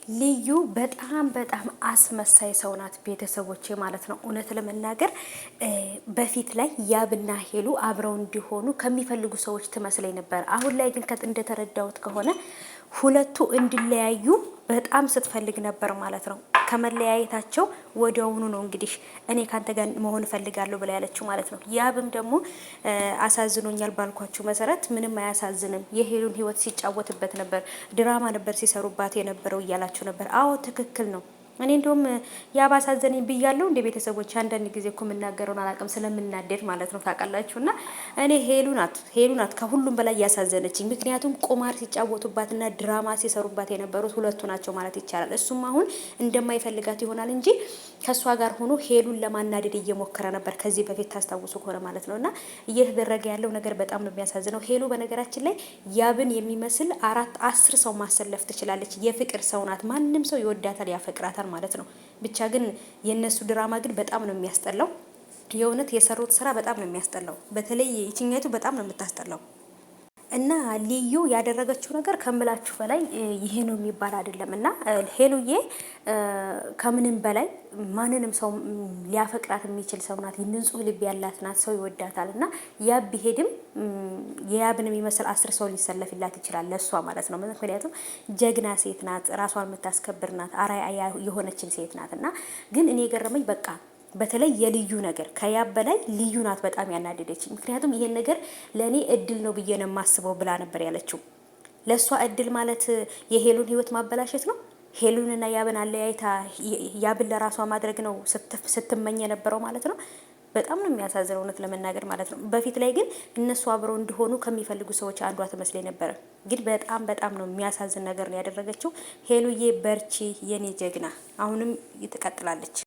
ልዩ በጣም አስመሳይ ሰው ናት፣ ቤተሰቦቼ ማለት ነው። እውነት ለመናገር በፊት ላይ ያብና ሄሉ አብረው እንዲሆኑ ከሚፈልጉ ሰዎች ትመስለኝ ነበር። አሁን ላይ ግን እንደተረዳሁት ከሆነ ሁለቱ እንዲለያዩ በጣም ስትፈልግ ነበር ማለት ነው። ከመለያየታቸው ወዲያውኑ ነው እንግዲህ እኔ ካንተ ጋር መሆን እፈልጋለሁ ብላ ያለችው ማለት ነው። ያብም ደግሞ አሳዝኖኛል ባልኳችሁ መሰረት ምንም አያሳዝንም፣ የሄሉን ህይወት ሲጫወትበት ነበር፣ ድራማ ነበር ሲሰሩባት የነበረው እያላችሁ ነበር። አዎ ትክክል ነው። እኔ እንደውም ያባሳዘነኝ ብያለሁ እንደ ቤተሰቦች አንዳንድ ጊዜ እኮ የምናገረውን አላውቅም ስለምናደድ ማለት ነው ታውቃላችሁ። እና እኔ ሄሉ ናት ከሁሉም በላይ ያሳዘነችኝ። ምክንያቱም ቁማር ሲጫወቱባትና ድራማ ሲሰሩባት የነበሩት ሁለቱ ናቸው ማለት ይቻላል። እሱም አሁን እንደማይፈልጋት ይሆናል እንጂ ከእሷ ጋር ሆኖ ሄሉን ለማናደድ እየሞከረ ነበር ከዚህ በፊት ታስታውሱ ከሆነ ማለት ነው። እና እየተደረገ ያለው ነገር በጣም ነው የሚያሳዝነው። ሄሉ በነገራችን ላይ ያብን የሚመስል 10 ሰው ማሰለፍ ትችላለች። የፍቅር ሰው ናት። ማንም ሰው ይወዳታል፣ ያፈቅራታል ማለት ነው። ብቻ ግን የነሱ ድራማ ግን በጣም ነው የሚያስጠላው። የእውነት የሰሩት ስራ በጣም ነው የሚያስጠላው። በተለይ ይችኛቱ በጣም ነው የምታስጠላው። እና ልዩ ያደረገችው ነገር ከምላችሁ በላይ ይሄ ነው የሚባል አይደለም። እና ሄሉዬ ከምንም በላይ ማንንም ሰው ሊያፈቅራት የሚችል ሰው ናት። ንጹህ ልብ ያላት ናት። ሰው ይወዳታል። እና ያብ ቢሄድም የያብን የሚመስል 10 ሰው ሊሰለፍላት ይችላል ለእሷ ማለት ነው። ምክንያቱም ጀግና ሴት ናት፣ ራሷን የምታስከብር ናት፣ አርአያ የሆነችን ሴት ናት። እና ግን እኔ የገረመኝ በቃ በተለይ የልዩ ነገር ከያብ በላይ ልዩ ናት በጣም ያናደደች። ምክንያቱም ይሄን ነገር ለእኔ እድል ነው ብዬ ነው የማስበው ብላ ነበር ያለችው። ለእሷ እድል ማለት የሄሉን ህይወት ማበላሸት ነው። ሄሉንና ያብን አለያይታ ያብን ለራሷ ማድረግ ነው ስትመኝ የነበረው ማለት ነው። በጣም ነው የሚያሳዝነው እውነት ለመናገር ማለት ነው። በፊት ላይ ግን እነሱ አብረው እንዲሆኑ ከሚፈልጉ ሰዎች አንዷ ትመስለኝ ነበረ። ግን በጣም ነው የሚያሳዝን ነገር ነው ያደረገችው። ሄሉዬ በርቺ የኔ ጀግና፣ አሁንም ትቀጥላለች።